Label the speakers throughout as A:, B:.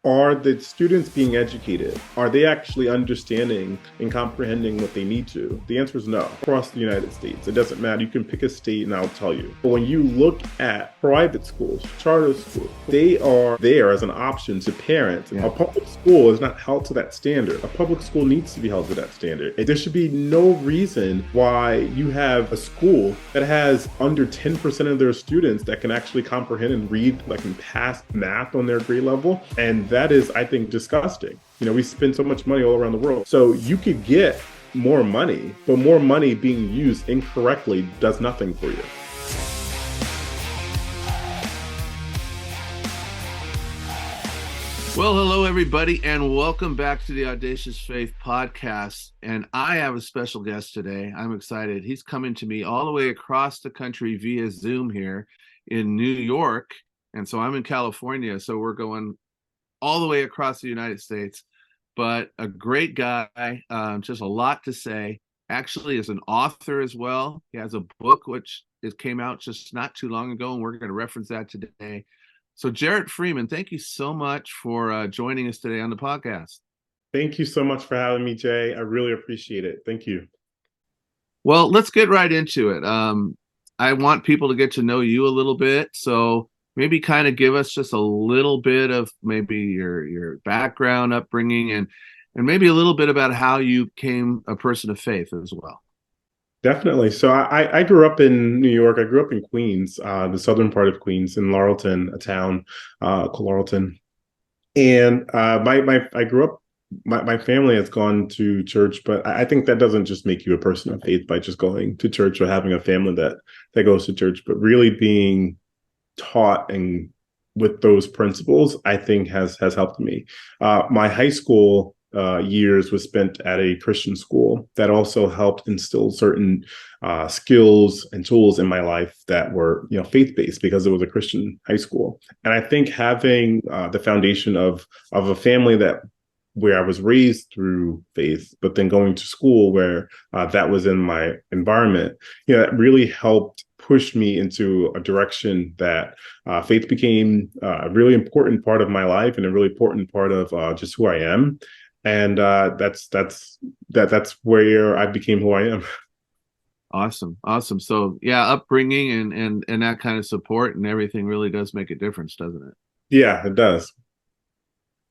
A: Are the students being educated? Are they actually understanding and comprehending what they need to? The answer is no. Across the United States, it doesn't matter. You can pick a state and I'll tell you. But when you look at private schools, charter schools, they are there as an option to parents. Yeah. A public school is not held to that standard. A public school needs to be held to that standard. There should be no reason why you have a school that has under 10% of their students that can actually comprehend and read, like, and pass math on their grade level. And that is, I think, disgusting. We spend so much money all around the world. So you could get more money, but more money being used incorrectly does nothing for you.
B: Well, hello, everybody, and welcome back to the Audacious Faith Podcast. And I have a special guest today. I'm excited. He's coming to me all the way across the country via Zoom here in New York. And so I'm in California, so we're going all the way across the United States. But a great guy, just a lot to say. Actually is an author as well. He has a book which came out just not too long ago, and we're going to reference that today. So Jarret Freeman, thank you so much for joining us today on the podcast.
A: Thank you so much for having me, Jay. I really appreciate it. Thank you.
B: Well, let's get right into it. I want people to get to know you a little bit. So maybe kind of give us just a little bit of maybe your background, upbringing, and maybe a little bit about how you became a person of faith as well.
A: Definitely. So I grew up in New York. I grew up in Queens, the southern part of Queens, in Laurelton, a town called Laurelton. And I grew up. My family has gone to church, but I think that doesn't just make you a person of faith by just going to church or having a family that goes to church, but really being taught and with those principles, I think has helped me. My high school years was spent at a Christian school that also helped instill certain skills and tools in my life that were, faith-based, because it was a Christian high school. And I think having the foundation of a family where I was raised through faith, but then going to school where that was in my environment, it really helped push me into a direction that faith became a really important part of my life and a really important part of just who I am. And that's where I became who I am.
B: Awesome. So yeah, upbringing and that kind of support and everything really does make a difference, doesn't it?
A: Yeah, it does.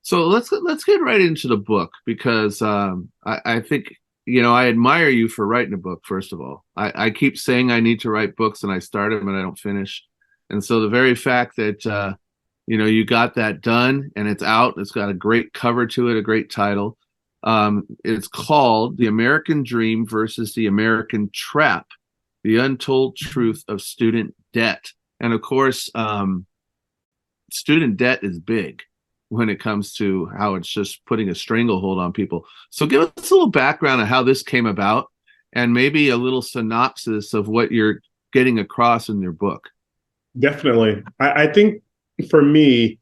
B: So let's get right into the book, because I think, I admire you for writing a book, first of all. I keep saying I need to write books, and I start them and I don't finish. And so the very fact that you got that done and it's out, it's got a great cover to it, a great title. It's called The American Dream versus the American Trap: The Untold Truth of Student Debt. And of course, student debt is big when it comes to how it's just putting a stranglehold on people. So give us a little background on how this came about, and maybe a little synopsis of what you're getting across in your book.
A: Definitely. I think for me,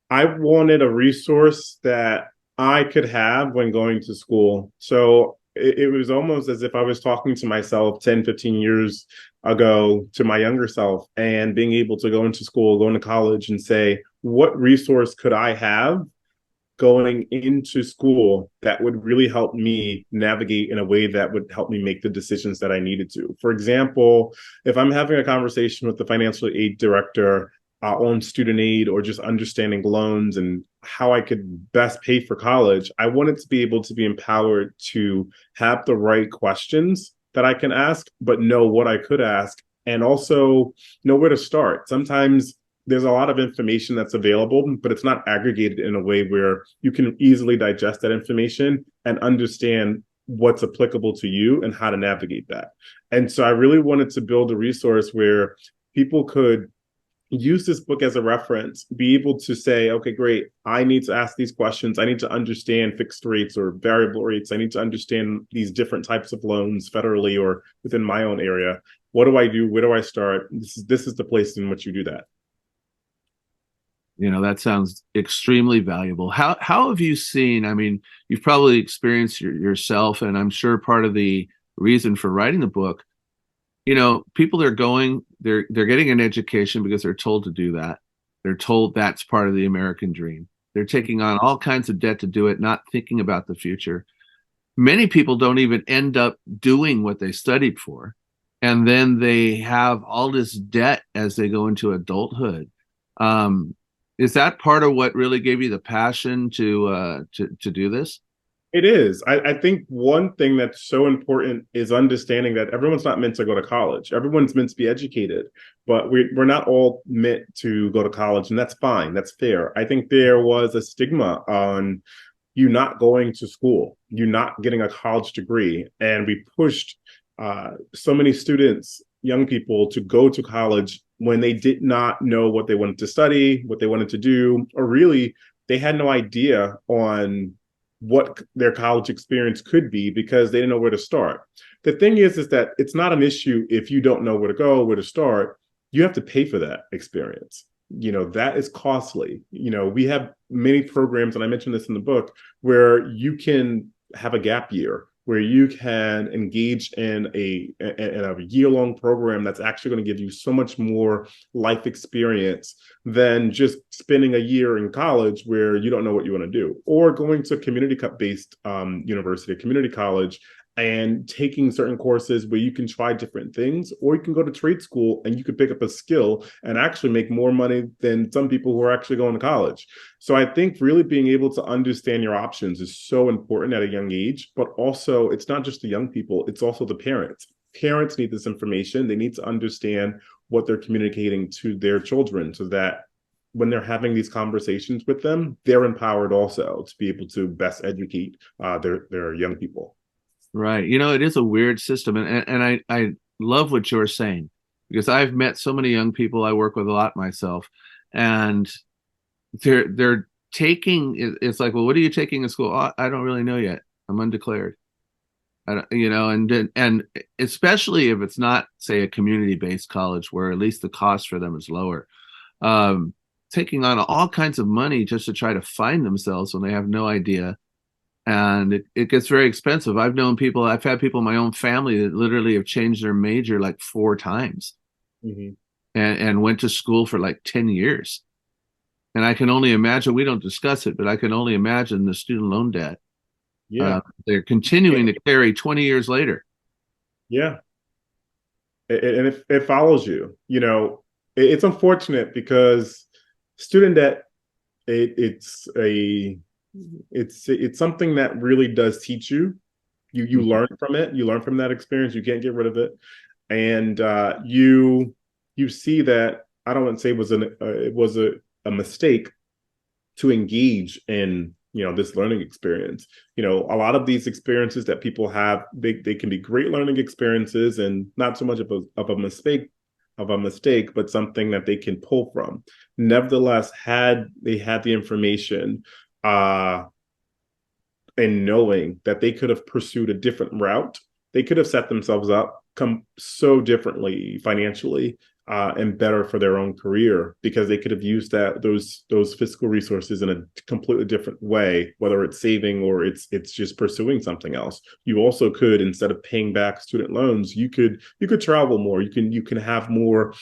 A: I wanted a resource that I could have when going to school. So it was almost as if I was talking to myself 10, 15 years ago, to my younger self, and being able to go into school, go into college, and say, what resource could I have going into school that would really help me navigate in a way that would help me make the decisions that I needed to? For example, if I'm having a conversation with the financial aid director on student aid, or just understanding loans and how I could best pay for college, I wanted to be able to be empowered to have the right questions that I can ask, but know what I could ask, and also know where to start. Sometimes there's a lot of information that's available, but it's not aggregated in a way where you can easily digest that information and understand what's applicable to you and how to navigate that. And so I really wanted to build a resource where people could use this book as a reference, be able to say, okay, great, I need to ask these questions. I need to understand fixed rates or variable rates. I need to understand these different types of loans federally or within my own area. What do I do? Where do I start? This is the place in which you do that.
B: That sounds extremely valuable. How have you seen, you've probably experienced yourself, and I'm sure part of the reason for writing the book, people are they're getting an education because they're told to do that. They're told that's part of the American dream. They're taking on all kinds of debt to do it, not thinking about the future. Many people don't even end up doing what they studied for. And then they have all this debt as they go into adulthood. Is that part of what really gave you the passion to do this?
A: It is. I think one thing that's so important is understanding that everyone's not meant to go to college. Everyone's meant to be educated, but we're not all meant to go to college, and that's fine. That's fair. I think there was a stigma on you not going to school, you not getting a college degree, and we pushed so many students, young people, to go to college when they did not know what they wanted to study, what they wanted to do, or really they had no idea on what their college experience could be because they didn't know where to start. The thing is that it's not an issue if you don't know where to go, where to start. You have to pay for that experience. That is costly. We have many programs, and I mentioned this in the book, where you can have a gap year, where you can engage in a year-long program that's actually going to give you so much more life experience than just spending a year in college where you don't know what you want to do, or going to community-based university, community college, and taking certain courses where you can try different things, or you can go to trade school and you could pick up a skill and actually make more money than some people who are actually going to college. So I think really being able to understand your options is so important at a young age, but also it's not just the young people, it's also the parents. Parents need this information. They need to understand what they're communicating to their children so that when they're having these conversations with them, they're empowered also to be able to best educate their young people.
B: Right. It is a weird system. And I love what you're saying, because I've met so many young people. I work with a lot myself, and they're taking, it's like, well, what are you taking in school? Oh, I don't really know yet. I'm undeclared. I don't, and especially if it's not, say, a community-based college where at least the cost for them is lower. Taking on all kinds of money just to try to find themselves when they have no idea. And it gets very expensive. I've had people in my own family that literally have changed their major like 4 times,
A: mm-hmm.
B: and went to school for like 10 years. And I can only imagine, we don't discuss it, but I can only imagine the student loan debt.
A: Yeah.
B: They're continuing to carry 20 years later.
A: Yeah. And it follows you. It's unfortunate because student debt, it's something that really does teach you. You learn from it. You learn from that experience. You can't get rid of it, and you see that. I don't want to say it was a mistake to engage in this learning experience. A lot of these experiences that people have, they can be great learning experiences and not so much of a mistake, but something that they can pull from. Nevertheless, had they had the information, and knowing that they could have pursued a different route, they could have set themselves up come so differently financially, and better for their own career, because they could have used those fiscal resources in a completely different way, whether it's saving or it's just pursuing something else. You also could, instead of paying back student loans, you could travel more. You can have more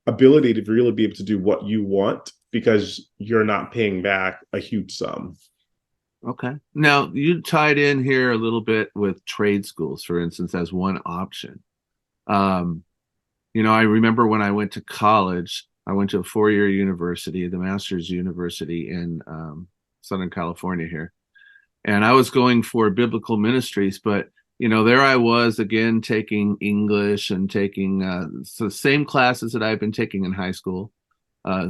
A: ability to really be able to do what you want because you're not paying back a huge sum.
B: Okay. Now, you tied in here a little bit with trade schools, for instance, as one option. I remember when I went to college, I went to a 4-year university, the master's university in Southern California here. And I was going for biblical ministries, but, there I was again, taking English and taking the same classes that I've been taking in high school.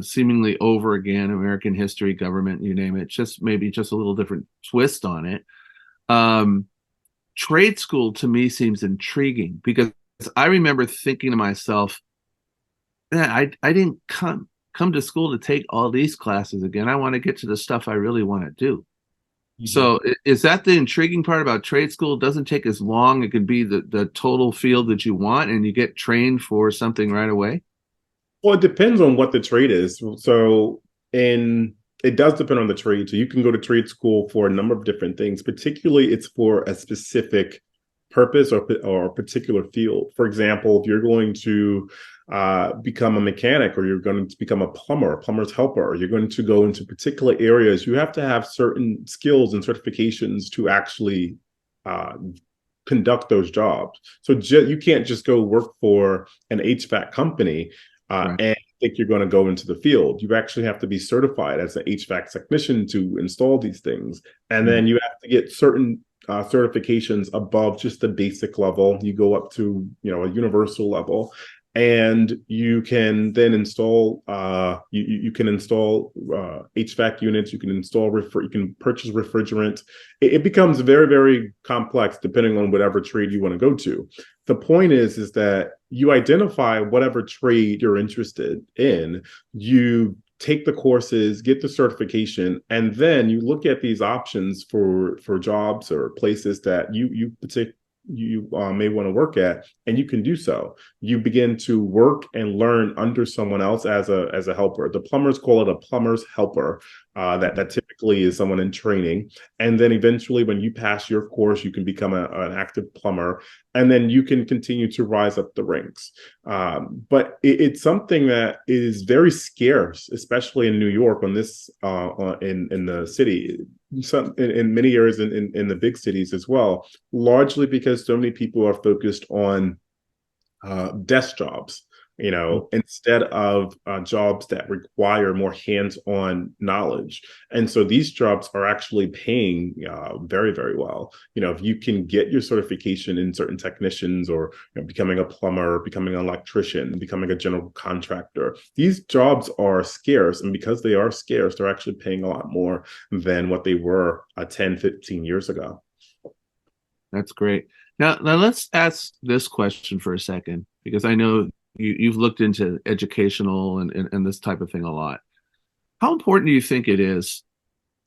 B: Seemingly over again, American history, government, you name it, maybe just a little different twist on it. Trade school to me seems intriguing because I remember thinking to myself, man, I didn't come to school to take all these classes again. I want to get to the stuff I really want to do. Mm-hmm. So is that the intriguing part about trade school? It doesn't take as long. It can be the total field that you want, and you get trained for something right away.
A: Well, it depends on what the trade is. So it does depend on the trade. So you can go to trade school for a number of different things, particularly it's for a specific purpose or a particular field. For example, if you're going to become a mechanic, or you're going to become a plumber's helper, or you're going to go into particular areas, you have to have certain skills and certifications to actually conduct those jobs. So you can't just go work for an HVAC company right. and think you're going to go into the field. You actually have to be certified as an HVAC technician to install these things. And then you have to get certain certifications above just the basic level. You go up to, a universal level. And you can then install you can install HVAC units. You can install you can purchase refrigerant. It becomes very, very complex depending on whatever trade you want to go to. The point is that you identify whatever trade you're interested in. You take the courses, get the certification, and then you look at these options for jobs or places that you may want to work at, and you can do so. You begin to work and learn under someone else as a helper. The plumbers call it a plumber's helper. That typically is someone in training. And then eventually, when you pass your course, you can become an active plumber, and then you can continue to rise up the ranks. But it's something that is very scarce, especially in New York, in the city. In many areas in the big cities as well, largely because so many people are focused on desk jobs, instead of jobs that require more hands-on knowledge. And so these jobs are actually paying very, very well. If you can get your certification in certain technicians, or becoming a plumber, becoming an electrician, becoming a general contractor, these jobs are scarce. And because they are scarce, they're actually paying a lot more than what they were 10, 15 years ago.
B: That's great. Now let's ask this question for a second, because I know you've looked into educational and this type of thing a lot. How important do you think it is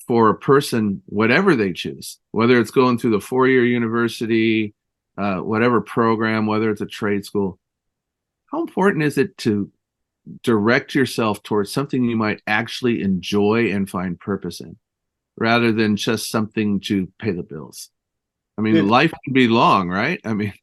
B: for a person, whatever they choose, whether it's going through the 4-year university, whatever program, whether it's a trade school, how important is it to direct yourself towards something you might actually enjoy and find purpose in, rather than just something to pay the bills? I mean, life can be long, right? I mean,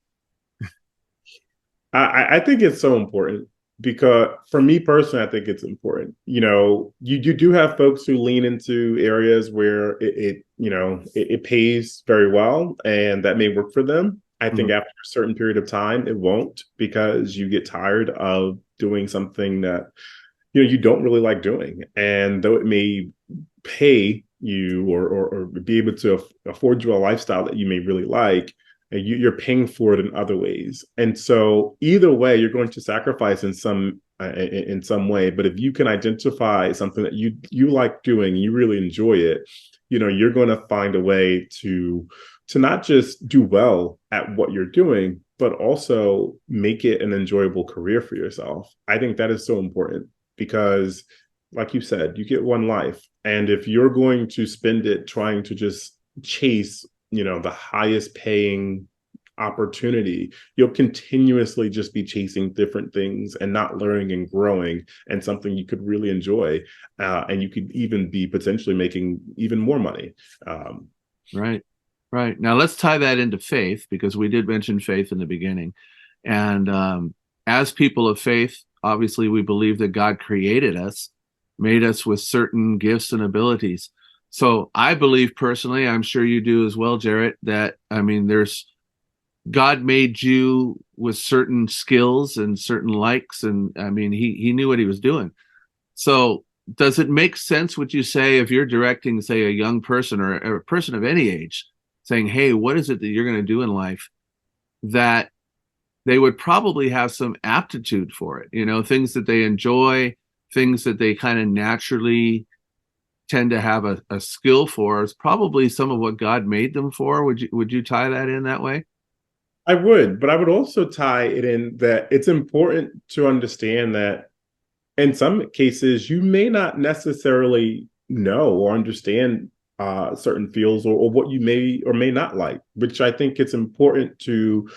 A: I think it's so important, because for me personally, I think it's important. You do have folks who lean into areas where it pays very well, and that may work for them. I think after a certain period of time, it won't, because you get tired of doing something that you don't really like doing. And though it may pay you or be able to afford you a lifestyle that you may really like, you're paying for it in other ways. And so either way, you're going to sacrifice in some way. But if you can identify something that you like doing, you really enjoy it, you're going to find a way to not just do well at what you're doing, but also make it an enjoyable career for yourself. I think that is so important, because like you said, you get one life. And if you're going to spend it trying to just chase the highest paying opportunity, you'll continuously just be chasing different things and not learning and growing and something you could really enjoy. And you could even be potentially making even more money.
B: Right. Now let's tie that into faith, because we did mention faith in the beginning. And as people of faith, obviously we believe that God created us, made us with certain gifts and abilities. So I believe personally, I'm sure you do as well, Jarret, that, God made you with certain skills and certain likes. And he knew what he was doing. So does it make sense, would you say, if you're directing, say, a young person or a person of any age, saying, hey, what is it that you're going to do in life, that they would probably have some aptitude for it, things that they enjoy, things that they kind of naturally tend to have a skill for, is probably some of what God made them for? Would you tie that in that way?
A: I would, but I would also tie it in that it's important to understand that in some cases you may not necessarily know or understand certain fields or what you may or may not like, which I think it's important to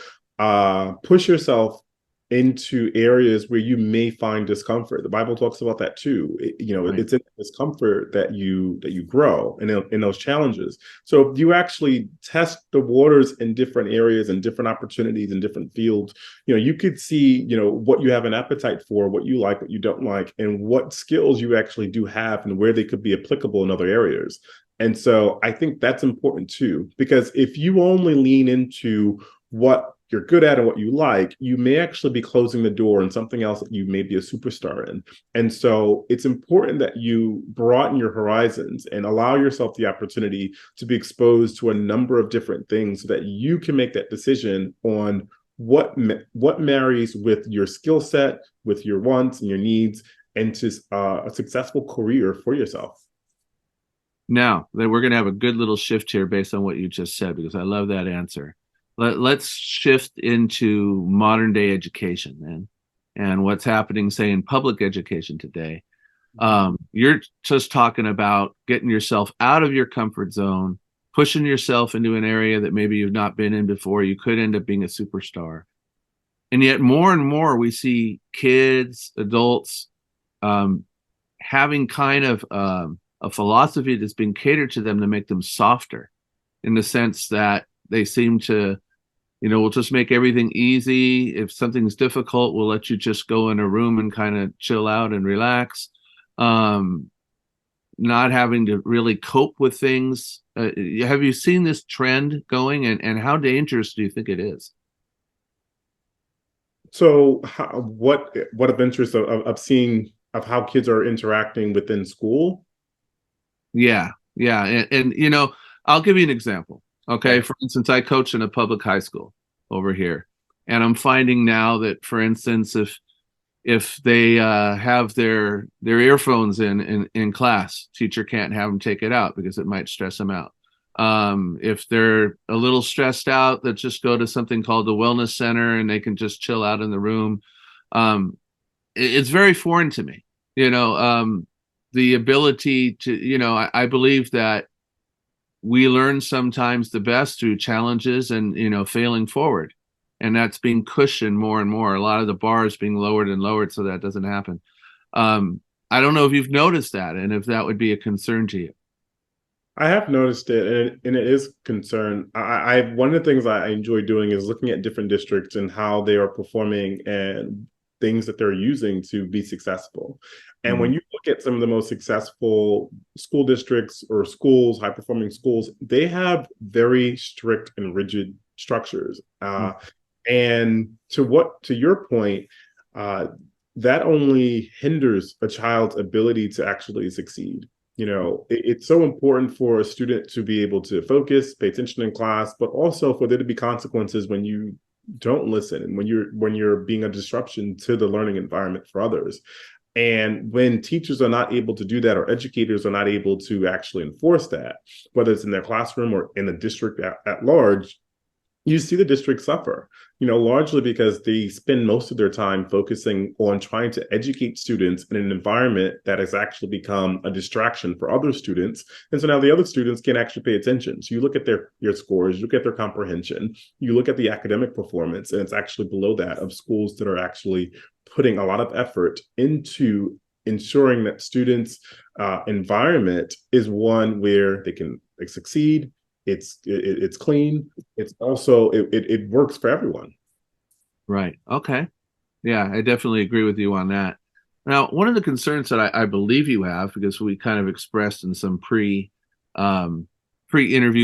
A: push yourself into areas where you may find discomfort. The Bible talks about that too.
B: Right.
A: It's in discomfort that you grow in those challenges. So if you actually test the waters in different areas and different opportunities in different fields, you could see, what you have an appetite for, what you like, what you don't like, and what skills you actually do have and where they could be applicable in other areas. And so I think that's important too, because if you only lean into what you're good at and what you like, you may actually be closing the door on something else that you may be a superstar in. And so it's important that you broaden your horizons and allow yourself the opportunity to be exposed to a number of different things so that you can make that decision on what marries with your skill set, with your wants and your needs, and to a successful career for yourself.
B: Now, then we're going to have a good little shift here based on what you just said, because I love that answer. Let's shift into modern day education then, and what's happening, say, in public education today. You're just talking about getting yourself out of your comfort zone, pushing yourself into an area that maybe you've not been in before. You could end up being a superstar. And yet more and more we see kids, adults, having kind of a philosophy that's been catered to them to make them softer, in the sense that they seem to, we'll just make everything easy. If something's difficult, we'll let you just go in a room and kind of chill out and relax. Not having to really cope with things. Have you seen this trend going, and how dangerous do you think it is?
A: So what of interest of seeing of how kids are interacting within school?
B: Yeah. And I'll give you an example. Okay.
A: Yeah.
B: For instance, I coach in a public high school over here, and I'm finding now that, for instance, if they have their earphones in class, teacher can't have them take it out because it might stress them out. If they're a little stressed out, let's just go to something called the wellness center and they can just chill out in the room. It's very foreign to me, the ability to, I believe that we learn sometimes the best through challenges and, failing forward. And that's being cushioned more and more. A lot of the bars being lowered and lowered so that doesn't happen. I don't know if you've noticed that and if that would be a concern to you.
A: I have noticed it, and it is concern. One of the things I enjoy doing is looking at different districts and how they are performing and things that they're using to be successful. And
B: Mm-hmm.
A: when you look at some of the most successful school districts or schools, high performing schools, they have very strict and rigid structures. And to your point, that only hinders a child's ability to actually succeed. It's so important for a student to be able to focus, pay attention in class, but also for there to be consequences when you don't listen and when you're being a disruption to the learning environment for others. And when teachers are not able to do that, or educators are not able to actually enforce that, whether it's in their classroom or in the district at large, you see the district suffer, largely because they spend most of their time focusing on trying to educate students in an environment that has actually become a distraction for other students. And so now the other students can't actually pay attention. So you look at your scores, you look at their comprehension, you look at the academic performance, and it's actually below that of schools that are actually putting a lot of effort into ensuring that students' environment is one where they can succeed. It's clean. It's also it works for everyone.
B: Right. Okay. Yeah, I definitely agree with you on that. Now, one of the concerns that I believe you have, because we kind of expressed in some pre-interview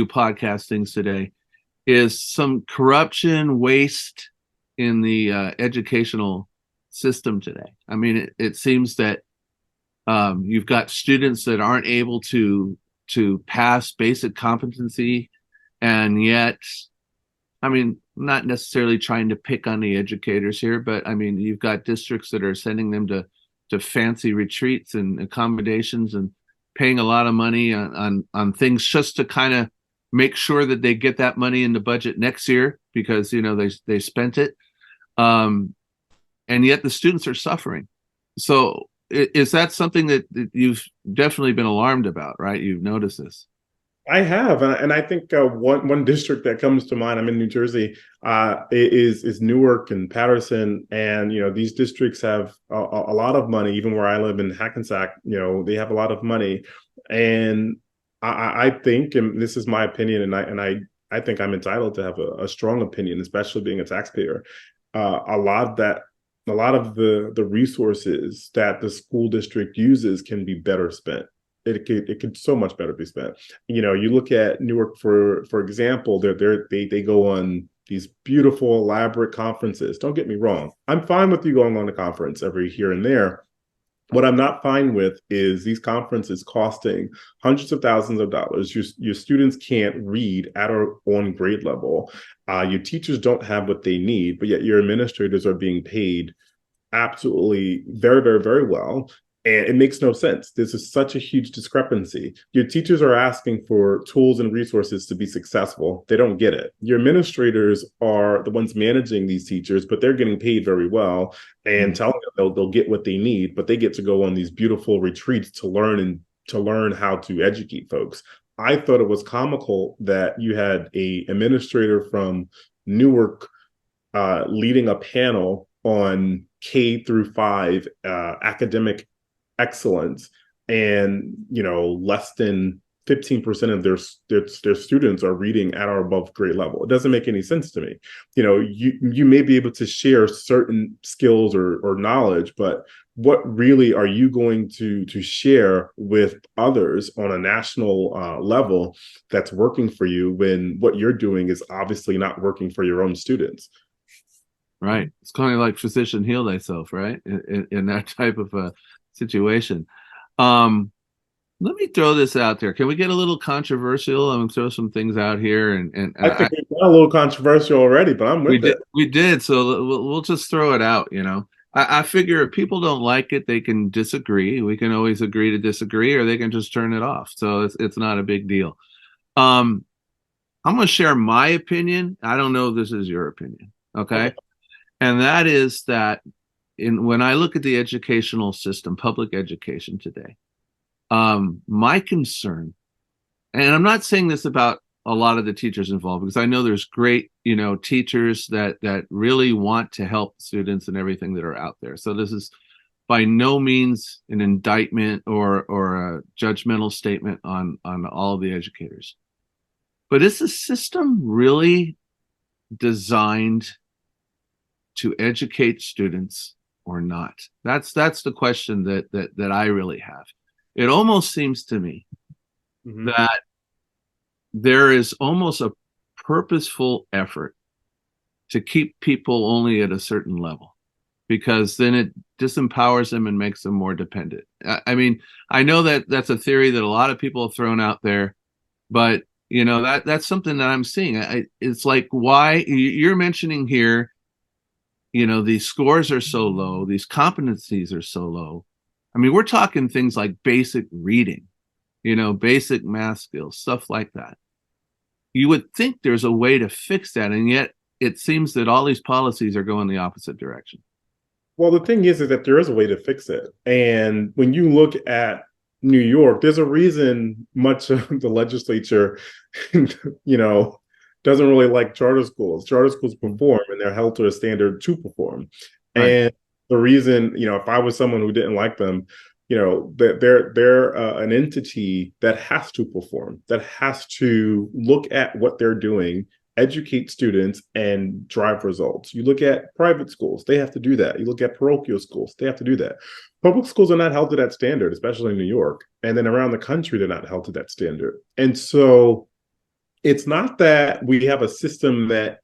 B: podcast things today, is some corruption, waste in the educational system today. I mean, it seems that you've got students that aren't able to pass basic competency, and yet, I mean, not necessarily trying to pick on the educators here, but I mean, you've got districts that are sending them to fancy retreats and accommodations and paying a lot of money on things just to kind of make sure that they get that money in the budget next year because they spent it, and yet the students are suffering. So is that something that you've definitely been alarmed about, right? You've noticed this?
A: I have, and I think one district that comes to mind. I'm in New Jersey. Is Newark and Patterson, and these districts have a lot of money. Even where I live in Hackensack, they have a lot of money, and I think, and this is my opinion, and I think I'm entitled to have a strong opinion, especially being a taxpayer. A lot of the resources that the school district uses can be better spent. It could so much better be spent. You look at Newark for example. They go on these beautiful elaborate conferences. Don't get me wrong. I'm fine with you going on a conference every here and there. What I'm not fine with is these conferences costing hundreds of thousands of dollars. Your students can't read at or on grade level. Your teachers don't have what they need, but yet your administrators are being paid absolutely very, very, very well. And it makes no sense. This is such a huge discrepancy. Your teachers are asking for tools and resources to be successful. They don't get it. Your administrators are the ones managing these teachers, but they're getting paid very well and telling them they'll get what they need, but they get to go on these beautiful retreats to learn how to educate folks. I thought it was comical that you had a administrator from Newark leading a panel on K-5 academic excellence, and less than 15% of their students are reading at or above grade level. It doesn't make any sense to me. You may be able to share certain skills or knowledge, but what really are you going to share with others on a national level that's working for you when what you're doing is obviously not working for your own students?
B: Right. It's kind of like physician heal thyself, right? In that type of a situation. Let me throw this out there. Can we get a little controversial? I'm gonna throw some things out here, and
A: I think we got a little controversial already, but I'm with it.
B: We did. So we'll just throw it out. I figure if people don't like it, they can disagree. We can always agree to disagree, or they can just turn it off. So it's not a big deal. I'm going to share my opinion. I don't know if this is your opinion. Okay. And that is that when I look at the educational system, public education today, my concern, and I'm not saying this about a lot of the teachers involved, because I know there's great, teachers that really want to help students and everything that are out there. So this is by no means an indictment or a judgmental statement on all of the educators. But is the system really designed to educate students or not? That's the question that I really have. It almost seems to me that there is almost a purposeful effort to keep people only at a certain level, because then it disempowers them and makes them more dependent. I mean, I know that that's a theory that a lot of people have thrown out there, but that's something that I'm seeing. It's like, why you're mentioning here, these scores are so low, these competencies are so low. I mean, we're talking things like basic reading, basic math skills, stuff like that. You would think there's a way to fix that, and yet it seems that all these policies are going the opposite direction.
A: Well, the thing is that there is a way to fix it. And when you look at New York, there's a reason much of the legislature, doesn't really like charter schools. Charter schools perform, and they're held to a standard to perform. Right. And the reason, if I was someone who didn't like them, they're an entity that has to perform, that has to look at what they're doing, educate students, and drive results. You look at private schools, they have to do that. You look at parochial schools, they have to do that. Public schools are not held to that standard, especially in New York. And then around the country, they're not held to that standard. And so it's not that we have a system that,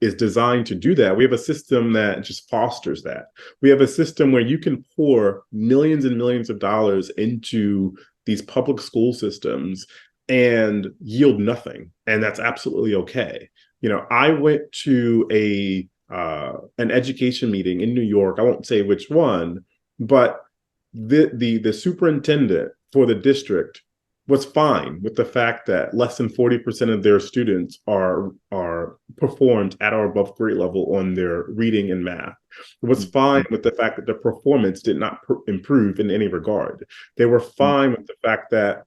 A: is designed to do that. We have a system that just fosters that. We have a system where you can pour millions and millions of dollars into these public school systems and yield nothing. And that's absolutely okay. I went to an education meeting in New York. I won't say which one, but the superintendent for the district was fine with the fact that less than 40% of their students are performed at or above grade level on their reading and math. It was fine with the fact that their performance did not improve in any regard. They were fine with the fact that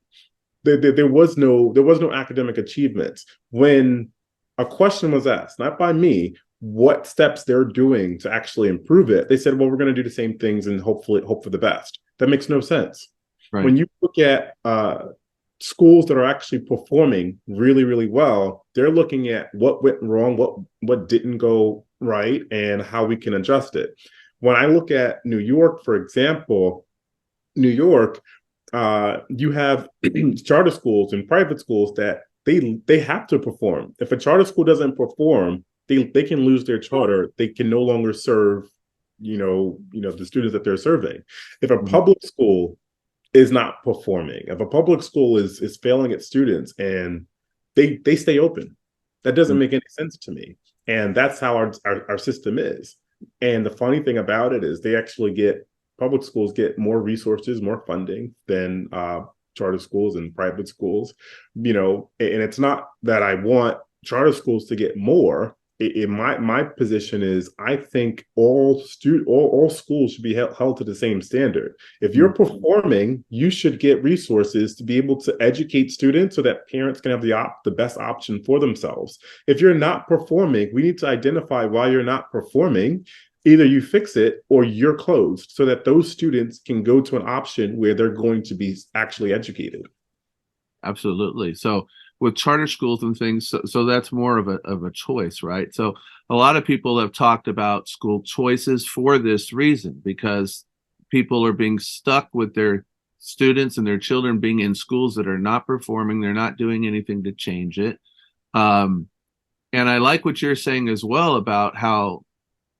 A: there was no academic achievements. When a question was asked, not by me, what steps they're doing to actually improve it, they said, well, we're going to do the same things and hopefully hope for the best. That makes no sense.
B: Right.
A: When you look at schools that are actually performing really, really well, they're looking at what went wrong, what didn't go right, and how we can adjust it. When I look at New York, for example, New York, you have charter schools and private schools that they have to perform. If a charter school doesn't perform, they can lose their charter. They can no longer serve, the students that they're serving. If a public school is not performing, if a public school is failing its students and they stay open, that doesn't make any sense to me. And that's how our system is. And the funny thing about it is public schools get more resources, more funding than charter schools and private schools, and it's not that I want charter schools to get more. My position is I think all schools should be held to the same standard. If you're performing, you should get resources to be able to educate students so that parents can have the best option for themselves. If you're not performing, we need to identify why you're not performing. Either you fix it or you're closed so that those students can go to an option where they're going to be actually educated.
B: Absolutely. So with charter schools and things, so that's more of a choice, right? So a lot of people have talked about school choices for this reason, because people are being stuck with their students and their children being in schools that are not performing. They're not doing anything to change it. And I like what you're saying as well about how,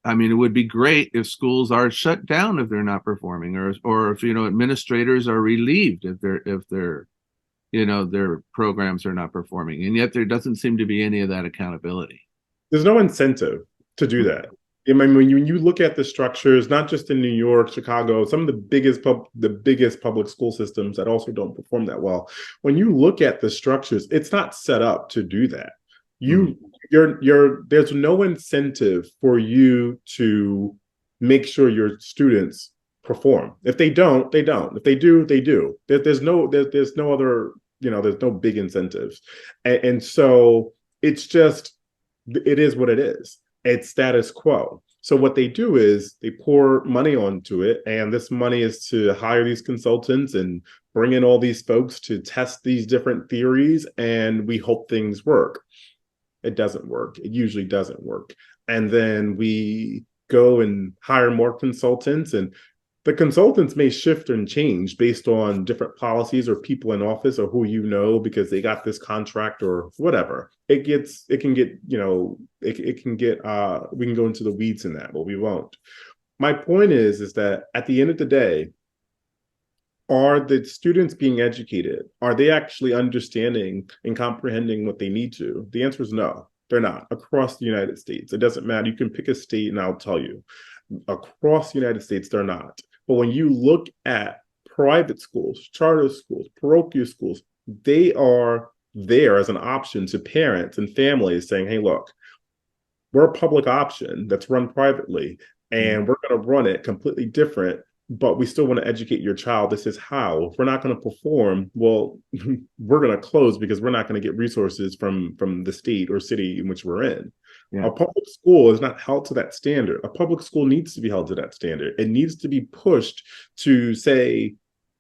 B: it would be great if schools are shut down if they're not performing, or if administrators are relieved if their programs are not performing, and yet there doesn't seem to be any of that accountability.
A: There's no incentive to do that. When you look at the structures, not just in New York, Chicago, some of the biggest public school systems that also don't perform that well. When you look at the structures, it's not set up to do that. There's no incentive for you to make sure your students perform. If they don't, they don't. If they do, they do. There's no other, there's no big incentives. And so it is what it is. It's status quo. So what they do is they pour money onto it, and this money is to hire these consultants and bring in all these folks to test these different theories, and we hope things work. It doesn't work. It usually doesn't work. And then we go and hire more consultants, and the consultants may shift and change based on different policies or people in office or who because they got this contract or whatever. We can go into the weeds in that, but we won't. My point is that at the end of the day, are the students being educated? Are they actually understanding and comprehending what they need to? The answer is no, they're not. Across the United States, it doesn't matter. You can pick a state and I'll tell you. Across the United States, they're not. But when you look at private schools, charter schools, parochial schools, they are there as an option to parents and families saying, hey, look, we're a public option that's run privately, and we're going to run it completely different, but we still want to educate your child. This is how. If we're not going to perform, well, we're going to close because we're not going to get resources from the state or city in which we're in. Yeah. A public school is not held to that standard. A public school needs to be held to that standard. It needs to be pushed to say,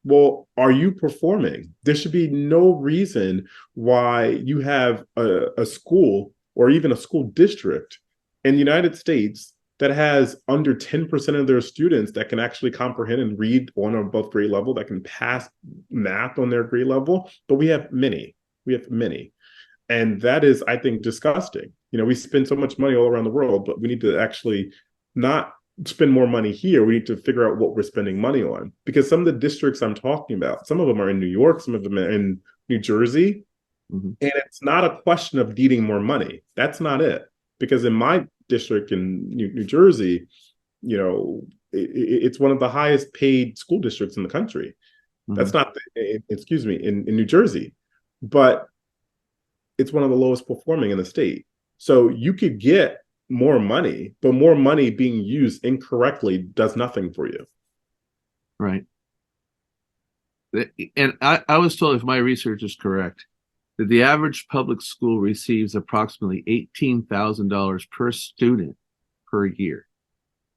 A: well, are you performing? There should be no reason why you have a school or even a school district in the United States that has under 10% of their students that can actually comprehend and read on or above grade level, that can pass math on their grade level. But we have many. And that is, I think, disgusting. We spend so much money all around the world, but we need to actually not spend more money here. We need to figure out what we're spending money on, because some of the districts I'm talking about, some of them are in New York, some of them are in New Jersey. And it's not a question of needing more money. That's not it. Because in my district in New Jersey, it's one of the highest paid school districts in the country. That's not, in New Jersey, but it's one of the lowest performing in the state. So you could get more money, but more money being used incorrectly does nothing for you.
B: Right. And I was told, if my research is correct, that the average public school receives approximately $18,000 per student per year.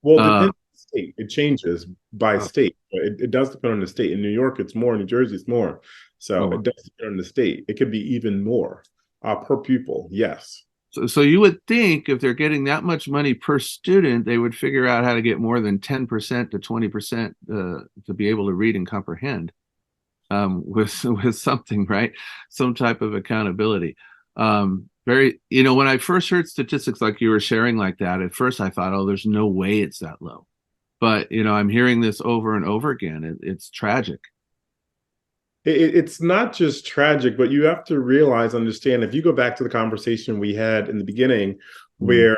A: Well, it
B: Uh,
A: depends on the state. It changes by
B: uh,
A: state. It does depend on the state. In New York, it's more. In New Jersey, it's more. So
B: more.
A: it does depend on the state. It could be even more per pupil. Yes.
B: So you would think if they're getting that much money per student, they would figure out how to get more than 10% to 20% to be able to read and comprehend with something, right? Some type of accountability. When I first heard statistics like you were sharing like that, at first I thought, oh, there's no way it's that low. But, I'm hearing this over and over again. It's tragic.
A: It's not just tragic, but you have to realize, understand, if you go back to the conversation we had in the beginning, where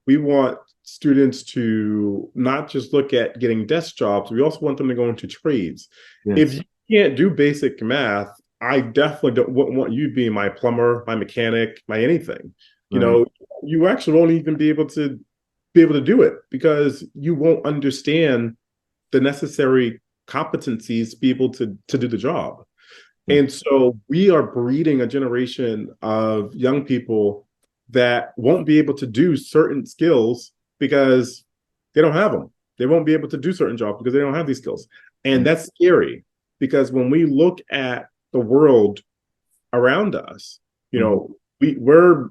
A: we want students to not just look at getting desk jobs, we also want them to go into trades.
B: Yes.
A: If you can't do basic math, I definitely don't want you being my plumber, my mechanic, my anything.
B: Right.
A: You actually won't even be able to do it because you won't understand the necessary competencies to be able to do the job.
B: Yeah.
A: And so we are breeding a generation of young people that won't be able to do certain skills because they don't have them. They won't be able to do certain jobs because they don't have these skills. And that's scary because when we look at the world around us, we're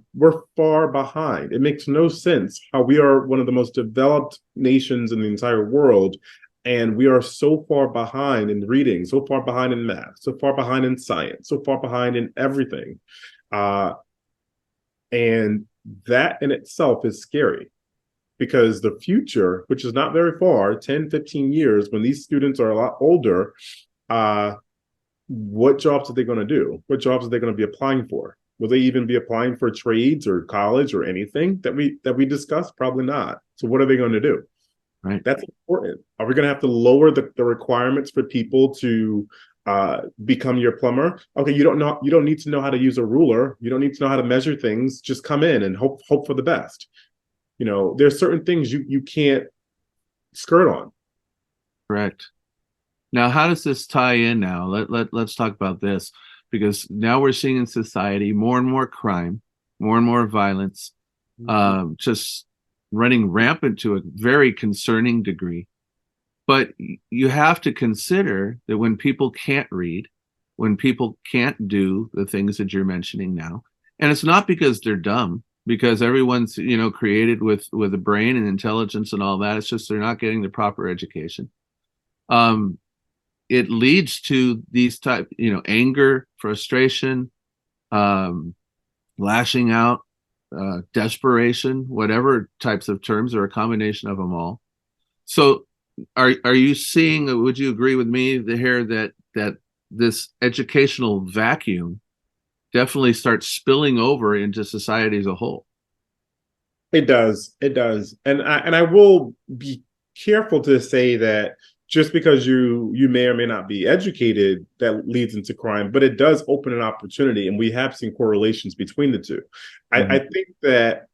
A: far behind. It makes no sense how we are one of the most developed nations in the entire world, and we are so far behind in reading, so far behind in math, so far behind in science, so far behind in everything. And that in itself is scary because the future, which is not very far, 10, 15 years, when these students are a lot older, what jobs are they going to do? What jobs are they going to be applying for? Will they even be applying for trades or college or anything that we discussed? Probably not. So what are they going to do?
B: Right.
A: That's important. Are we going to have to lower the requirements for people to become your plumber? Okay, you don't need to know how to use a ruler. You don't need to know how to measure things. Just come in and hope for the best. There's certain things you can't skirt on.
B: Correct. Now, how does this tie in now? Let's talk about this, because now we're seeing in society more and more crime, more and more violence, just running rampant to a very concerning degree. But you have to consider that when people can't read, when people can't do the things that you're mentioning now, and it's not because they're dumb, because everyone's created with a brain and intelligence and all that. It's just they're not getting the proper education. It leads to these type, anger, frustration, lashing out, desperation, whatever types of terms, or a combination of them all. So are you seeing, would you agree with me here that this educational vacuum definitely starts spilling over into society as a whole?
A: It does. And I will be careful to say that just because you may or may not be educated, that leads into crime, but it does open an opportunity, and we have seen correlations between the two. I think that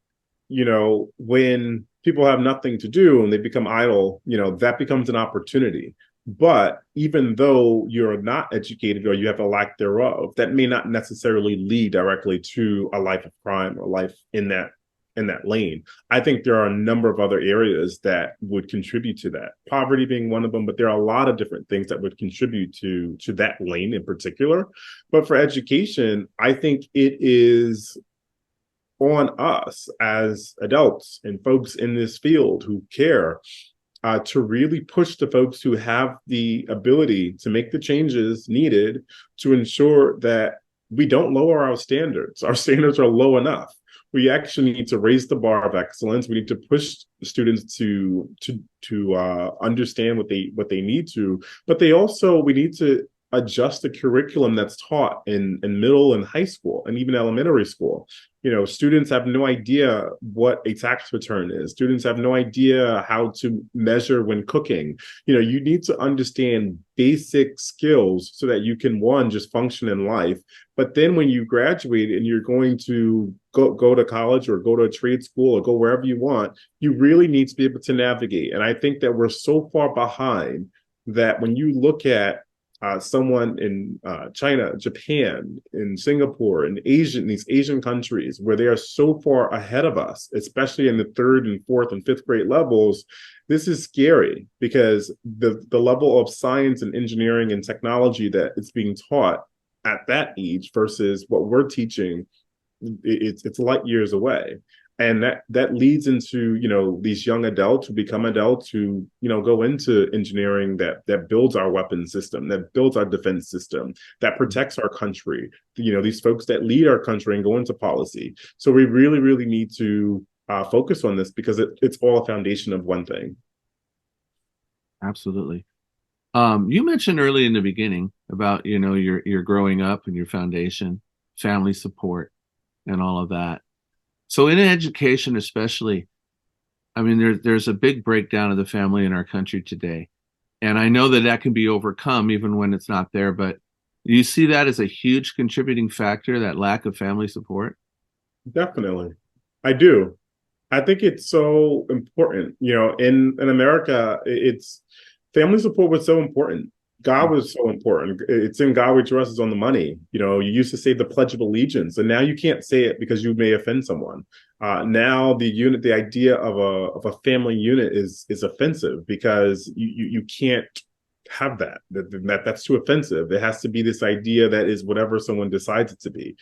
A: when people have nothing to do and they become idle, that becomes an opportunity. But even though you're not educated or you have a lack thereof, that may not necessarily lead directly to a life of crime or life in that lane. I think there are a number of other areas that would contribute to that. Poverty being one of them, but there are a lot of different things that would contribute to that lane in particular. But for education, I think it is on us as adults and folks in this field who care to really push the folks who have the ability to make the changes needed to ensure that we don't lower our standards. Our standards are low enough. We actually need to raise the bar of excellence. We need to push students to understand what they need to, but we need to adjust the curriculum that's taught in middle and high school and even elementary school. Students have no idea what a tax return is. Students have no idea how to measure when cooking. You need to understand basic skills so that you can, one, just function in life. But then when you graduate and you're going to go to college or go to a trade school or go wherever you want, you really need to be able to navigate. And I think that we're so far behind that when you look at someone in China, Japan, in Singapore, in these Asian countries where they are so far ahead of us, especially in the third and fourth and fifth grade levels. This is scary because the level of science and engineering and technology that is being taught at that age versus what we're teaching, it's light years away. And that leads into, these young adults who become adults who, go into engineering that builds our weapon system, that builds our defense system, that protects our country, these folks that lead our country and go into policy. So we really, really need to focus on this because it's all a foundation of one thing.
B: Absolutely. You mentioned early in the beginning about, your growing up and your foundation, family support, and all of that. So in education, especially, I mean, there's a big breakdown of the family in our country today. And I know that can be overcome even when it's not there, but you see that as a huge contributing factor, that lack of family support?
A: Definitely. I do. I think it's so important. In America, it's family support was so important. God was so important. It's in God we trust is on the money. You used to say the Pledge of Allegiance, and now you can't say it because you may offend someone. Now the idea of a family unit is offensive because you can't have that. That's too offensive. It has to be this idea that is whatever someone decides it to be.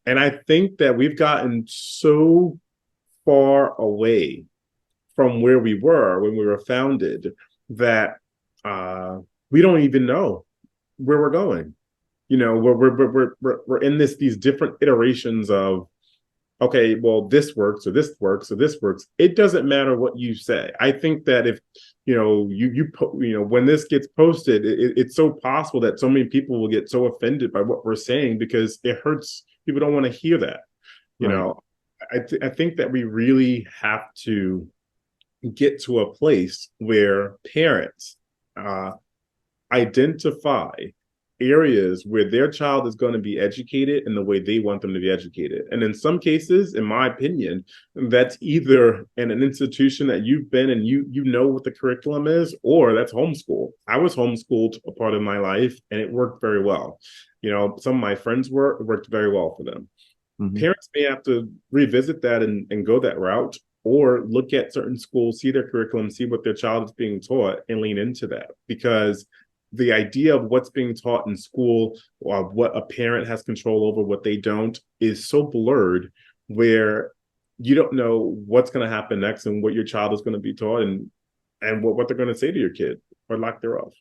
A: And I think that we've gotten so far away from where we were when we were founded that we don't even know where we're going. We're in these different iterations of, okay, well, this works or this works or this works. It doesn't matter what you say. I think that if when this gets posted, it's so possible that so many people will get so offended by what we're saying because it hurts. People don't want to hear that.
B: Right.
A: I think that we really have to get to a place where parents identify areas where their child is going to be educated in the way they want them to be educated. And in some cases, in my opinion, that's either in an institution that you've been and you know what the curriculum is, or that's homeschool. I was homeschooled a part of my life and it worked very well. Some of my friends worked very well for them. Mm-hmm. Parents may have to revisit that and go that route, or look at certain schools, see their curriculum, see what their child is being taught, and lean into that. Because the idea of what's being taught in school, or what a parent has control over, what they don't, is so blurred, where you don't know what's going to happen next and what your child is going to be taught and what they're going to say to your kid, or lack thereof.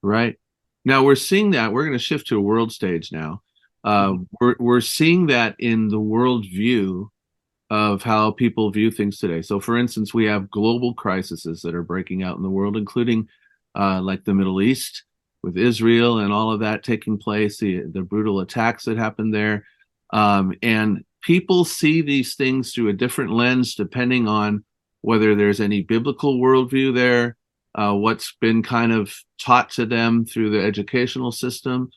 B: Right. Now we're seeing that. We're going to shift to a world stage now. We're seeing that in the world view of how people view things today. So, for instance, we have global crises that are breaking out in the world, including like the Middle East with Israel and all of that taking place, the brutal attacks that happened there. And people see these things through a different lens, depending on whether there's any biblical worldview there, what's been kind of taught to them through the educational system.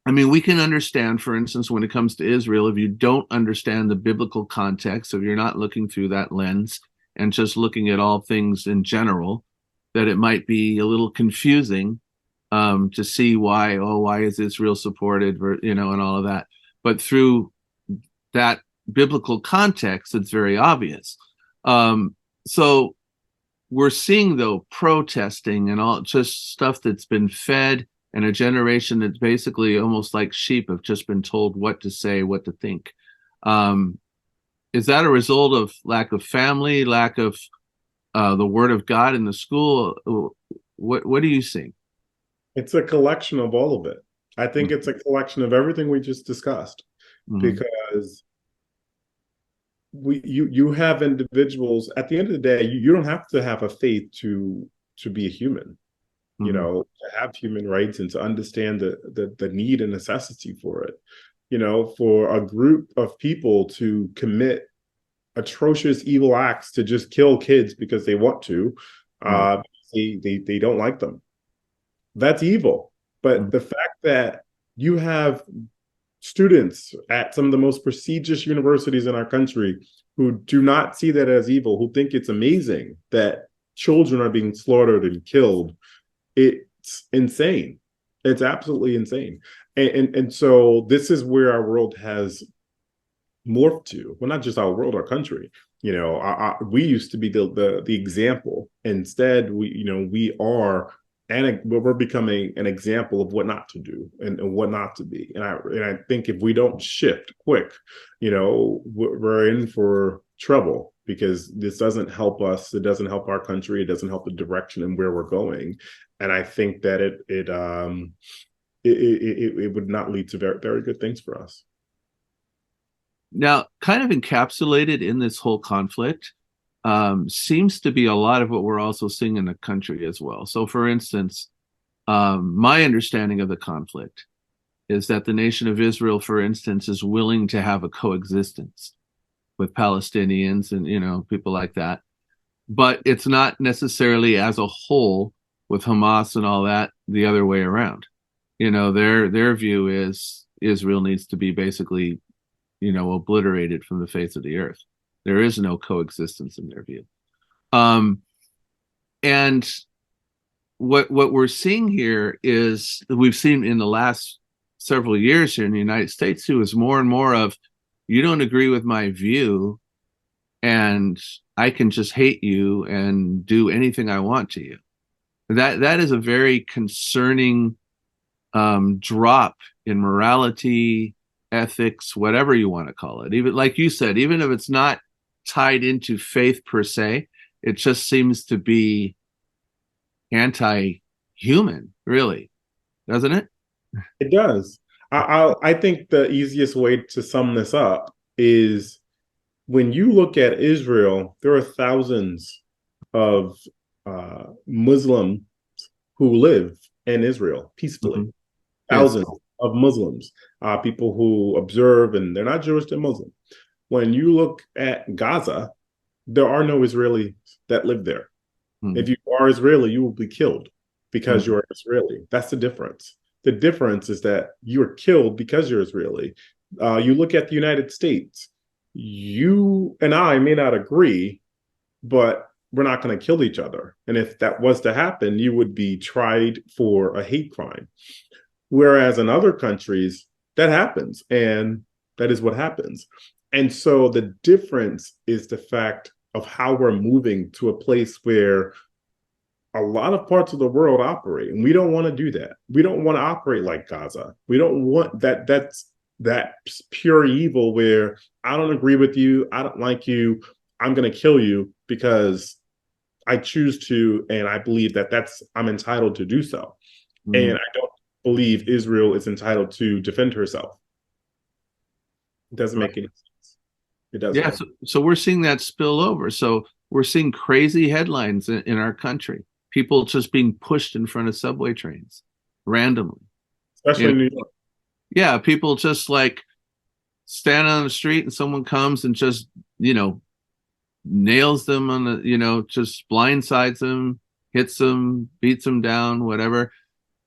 B: I mean, we can understand, for instance, when it comes to Israel, if you don't understand the biblical context, if you're not looking through that lens and just looking at all things in general, that it might be a little confusing to see why is Israel supported, and all of that. But through that biblical context, it's very obvious. So we're seeing, though, protesting and all just stuff that's been fed, and a generation that's basically almost like sheep have just been told what to say, what to think. Is that a result of lack of family, lack of the word of God in the school? What do you see?
A: It's a collection of all of it. I think it's a collection of everything we just discussed, because you have individuals. At the end of the day, you don't have to have a faith to be a human. To have human rights and to understand the need and necessity for it. For a group of people to commit atrocious evil acts to just kill kids because they want to, they don't like them. That's evil. But the fact that you have students at some of the most prestigious universities in our country who do not see that as evil, who think it's amazing that children are being slaughtered and killed, it's insane. It's absolutely insane. And so this is where our world has morphed to. Well, not just our world, our country. We used to be the example. Instead, we are, and we're becoming an example of what not to do and what not to be. And I think if we don't shift quick, we're in for trouble, because this doesn't help us. It doesn't help our country. It doesn't help the direction and where we're going. And I think that it would not lead to very, very good things for us.
B: Now, kind of encapsulated in this whole conflict seems to be a lot of what we're also seeing in the country as well. So, for instance, my understanding of the conflict is that the nation of Israel, for instance, is willing to have a coexistence with Palestinians and, people like that. But it's not necessarily as a whole with Hamas and all that the other way around. Their view is Israel needs to be basically obliterated from the face of the earth. There is no coexistence in their view. And what we're seeing here is, we've seen in the last several years here in the United States too, is more and more of, you don't agree with my view and I can just hate you and do anything I want to you. That is a very concerning drop in morality, ethics, whatever you want to call it. Even like you said, even if it's not tied into faith per se, it just seems to be anti-human, really, doesn't it?
A: It does. I think the easiest way to sum this up is, when you look at Israel, there are thousands of Muslims who live in Israel peacefully.
B: Mm-hmm.
A: Thousands of Muslims, people who observe, and they're not Jewish, they're Muslim. When you look at Gaza, there are no Israelis that live there. Mm-hmm. If you are Israeli, you will be killed because you're Israeli. That's the difference. The difference is that you're killed because you're Israeli. You look at the United States, you and I may not agree, but we're not going to kill each other. And if that was to happen, you would be tried for a hate crime. Whereas in other countries, that happens, and that is what happens. And so the difference is the fact of how we're moving to a place where a lot of parts of the world operate, and we don't want to do that. We don't want to operate like Gaza. We don't want that. That's pure evil where I don't agree with you. I don't like you. I'm going to kill you because I choose to, and I believe that I'm entitled to do so. And I don't believe Israel is entitled to defend herself. It doesn't make any sense. It doesn't.
B: Yeah, so we're seeing that spill over. So we're seeing crazy headlines in our country. People just being pushed in front of subway trains randomly.
A: Especially in New York.
B: Yeah, people just like stand on the street and someone comes and just, nails them on the, just blindsides them, hits them, beats them down, whatever.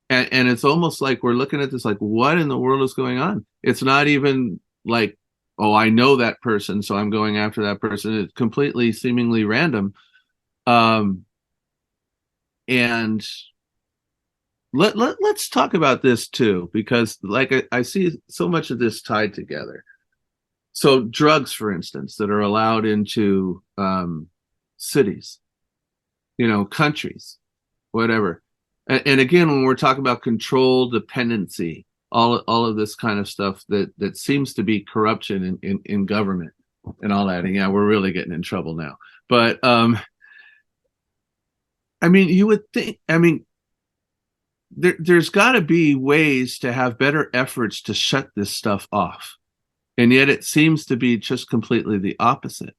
B: And it's almost like we're looking at this like, what in the world is going on? It's not even like, oh, I know that person, so I'm going after that person. It's completely seemingly random. And let's talk about this too, because like I see so much of this tied together. So drugs, for instance, that are allowed into cities, countries, whatever. And again, when we're talking about control, dependency, all of this kind of stuff that seems to be corruption in government and all that. And yeah, we're really getting in trouble now. But you would think, there's got to be ways to have better efforts to shut this stuff off. And yet it seems to be just completely the opposite.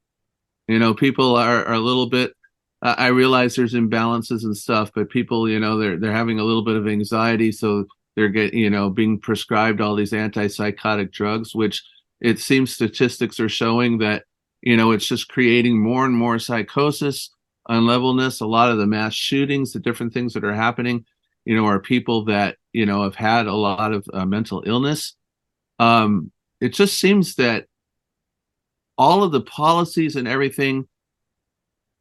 B: People are a little bit, I realize there's imbalances and stuff, but people, they're having a little bit of anxiety. So they're getting, being prescribed all these antipsychotic drugs, which it seems statistics are showing that, it's just creating more and more psychosis, unlevelness. A lot of the mass shootings, the different things that are happening, are people that, have had a lot of mental illness. It just seems that all of the policies and everything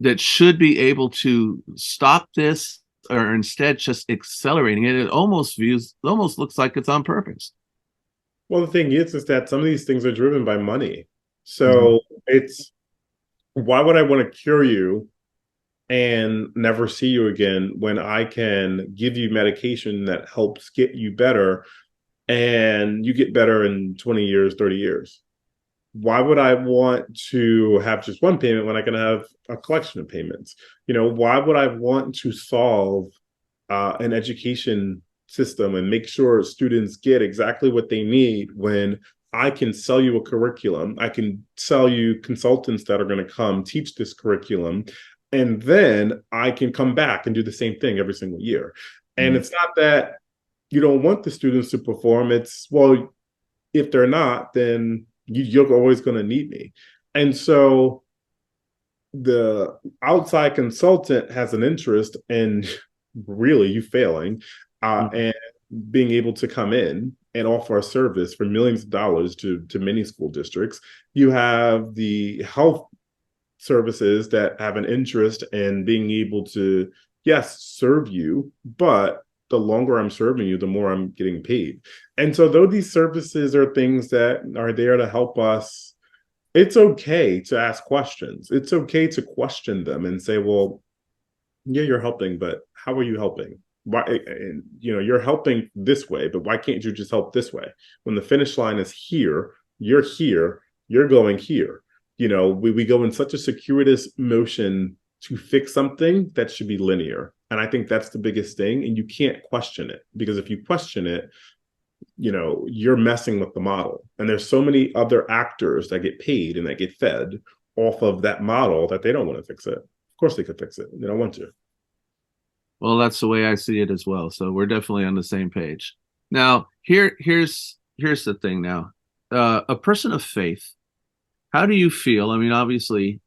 B: that should be able to stop this or instead just accelerating it. It almost looks like it's on purpose.
A: Well, the thing is that some of these things are driven by money.
B: Mhm.
A: So it's, why would I want to cure you and never see you again when I can give you medication that helps get you better and you get better in 20 years, 30 years? Why would I want to have just one payment when I can have a collection of payments? Why would I want to solve an education system and make sure students get exactly what they need when I can sell you a curriculum? I can sell you consultants that are going to come teach this curriculum, and then I can come back and do the same thing every single year. And
B: Mhm.
A: it's not that you don't want the students to perform. It's, well, if they're not, then you're always going to need me. And so the outside consultant has an interest in really you failing,
B: Mhm.
A: and being able to come in and offer a service for millions of dollars to many school districts. You have the health services that have an interest in being able to, yes, serve you, but the longer I'm serving you, the more I'm getting paid. And so, though these services are things that are there to help us, it's okay to ask questions. It's okay to question them and say, well, yeah, you're helping, but how are you helping? Why? And, you're helping this way, but why can't you just help this way? When the finish line is here, you're going here. We go in such a circuitous motion to fix something that should be linear. And I think that's the biggest thing. And you can't question it, because if you question it, you're messing with the model. And there's so many other actors that get paid and that get fed off of that model that they don't want to fix it. Of course they could fix it. They don't want to.
B: Well, that's the way I see it as well. So we're definitely on the same page. Now, here's the thing. Now, a person of faith, how do you feel? I mean, obviously,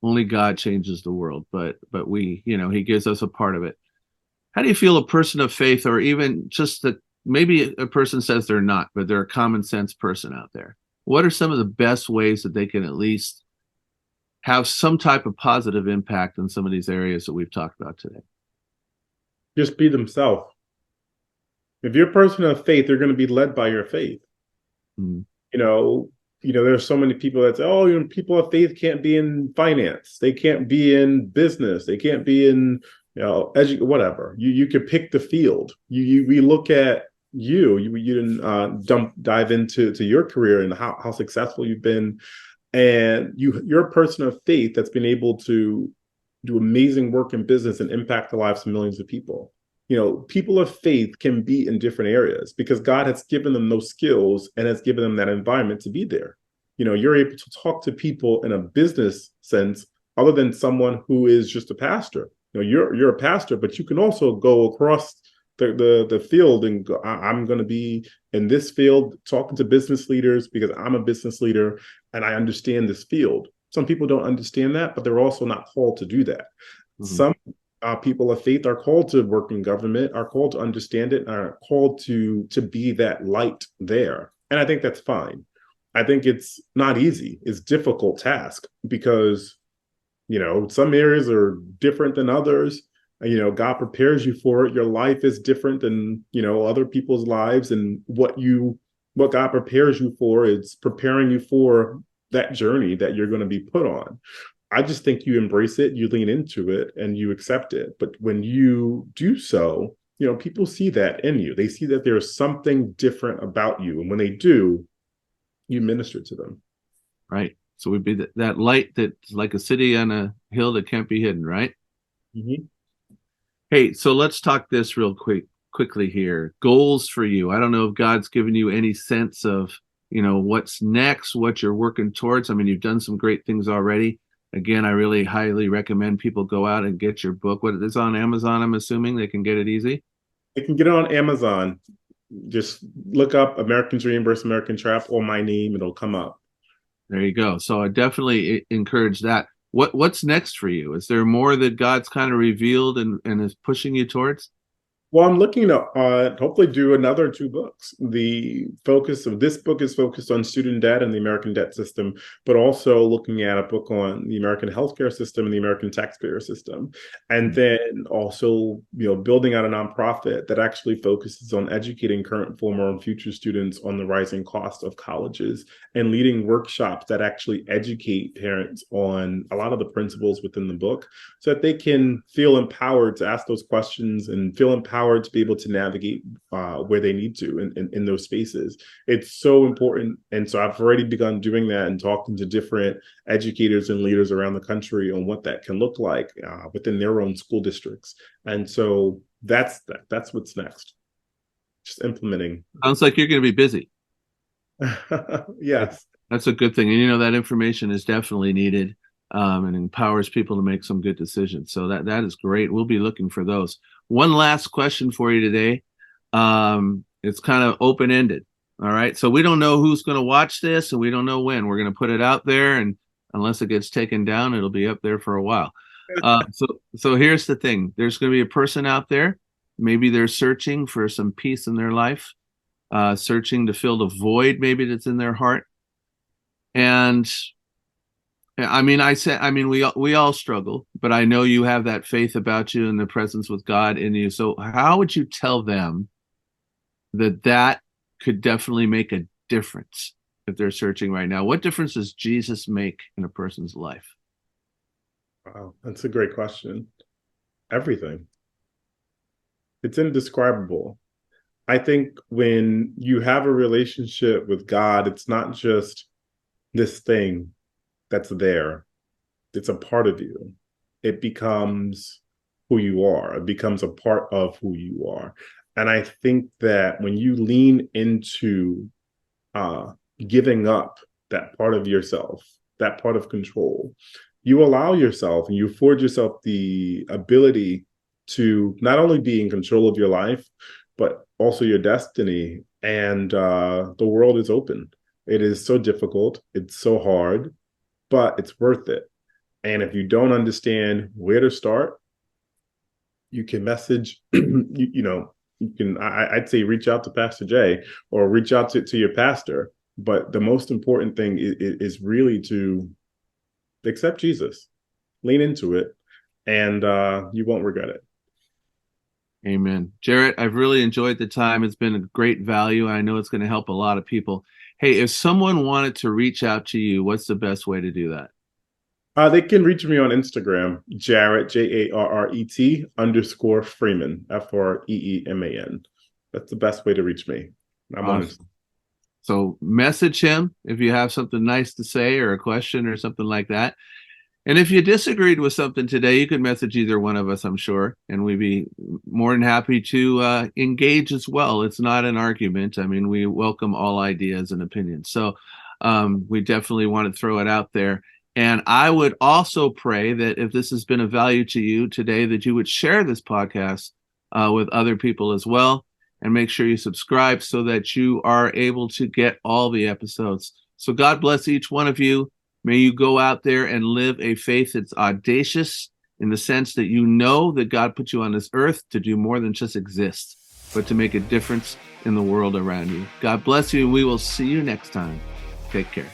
B: only God changes the world, but we, He gives us a part of it. How do you feel a person of faith, or even just that maybe a person says they're not, but they're a common sense person out there? What are some of the best ways that they can at least have some type of positive impact in some of these areas that we've talked about today?
A: Just be themselves. If you're a person of faith, you're going to be led by your faith.
B: Mm-hmm.
A: You know, there's so many people that say, "Oh, people of faith can't be in finance. They can't be in business. They can't be in, whatever." You could pick the field. We look at you didn't dive into your career and how successful you've been, and you're a person of faith that's been able to do amazing work in business and impact the lives of millions of people. People of faith can be in different areas because God has given them those skills and has given them that environment to be there. You're able to talk to people in a business sense other than someone who is just a pastor. You're a pastor, but you can also go across the field and go, I'm going to be in this field talking to business leaders because I'm a business leader and I understand this field. Some people don't understand that, but they're also not called to do that.
B: Mm-hmm.
A: Some people of faith are called to work in government, are called to understand it, and are called to be that light there. And I think that's fine. I think it's not easy. It's a difficult task because, some areas are different than others. God prepares you for it. Your life is different than, other people's lives. And what God prepares you for is preparing you for that journey that you're going to be put on. I just think you embrace it, you lean into it, and you accept it. But when you do so, people see that in you. They see that there's something different about you. And when they do, you minister to them.
B: Right. So we'd be that light that's like a city on a hill that can't be hidden, right?
A: Mm-hmm.
B: Hey, so let's talk this real quickly here. Goals for you. I don't know if God's given you any sense of, what's next, what you're working towards. I mean, you've done some great things already. Again, I really highly recommend people go out and get your book. What is on Amazon? I'm assuming they can get it easy.
A: They can get it on Amazon. Just look up American Dream versus American Trap or my name, it'll come up.
B: There you go. So I definitely encourage that. What's next for you? Is there more that God's kind of revealed and is pushing you towards?
A: Well, I'm looking to hopefully do another two books. The focus of this book is focused on student debt and the American debt system, but also looking at a book on the American healthcare system and the American taxpayer system. And then also, building out a nonprofit that actually focuses on educating current, former, and future students on the rising cost of colleges and leading workshops that actually educate parents on a lot of the principles within the book so that they can feel empowered to ask those questions and feel empowered to be able to navigate where they need to in those spaces. It's so important. And so I've already begun doing that and talking to different educators and leaders around the country on what that can look like within their own school districts. And so that's what's next. Just implementing.
B: Sounds like you're going to be busy.
A: Yes.
B: That's a good thing. And, that information is definitely needed. And empowers people to make some good decisions. So that is great. We'll be looking for those. One last question for you today. It's kind of open-ended. All right. So we don't know who's going to watch this, and we don't know when. We're going to put it out there, and unless it gets taken down, it'll be up there for a while. So here's the thing. There's going to be a person out there. Maybe they're searching for some peace in their life, searching to fill the void maybe that's in their heart. And we all struggle, but I know you have that faith about you and the presence with God in you. So how would you tell them that could definitely make a difference if they're searching right now? What difference does Jesus make in a person's life?
A: Wow, that's a great question. Everything. It's indescribable. I think when you have a relationship with God, it's not just this thing that's there. It's a part of you. It becomes who you are. It becomes a part of who you are. And I think that when you lean into giving up that part of yourself, that part of control, you allow yourself and you afford yourself the ability to not only be in control of your life, but also your destiny. And the world is open. It is so difficult. It's so hard, but it's worth it. And if you don't understand where to start, you can message, I'd say reach out to Pastor Jay or reach out to your pastor. But the most important thing is really to accept Jesus, lean into it, and you won't regret it.
B: Amen. Jarret, I've really enjoyed the time. It's been a great value. I know it's going to help a lot of people. Hey, if someone wanted to reach out to you, what's the best way to do that?
A: They can reach me on Instagram, Jarret, Jarret _Freeman, Freeman. That's the best way to reach me. I'm
B: awesome.
A: on Instagram.
B: So message him if you have something nice to say or a question or something like that. And if you disagreed with something today, you could message either one of us, I'm sure, and we'd be more than happy to engage as well. It's not an argument. I mean, we welcome all ideas and opinions. So we definitely want to throw it out there. And I would also pray that if this has been of value to you today, that you would share this podcast with other people as well. And make sure you subscribe so that you are able to get all the episodes. So God bless each one of you. May you go out there and live a faith that's audacious in the sense that you know that God put you on this earth to do more than just exist, but to make a difference in the world around you. God bless you, and we will see you next time. Take care.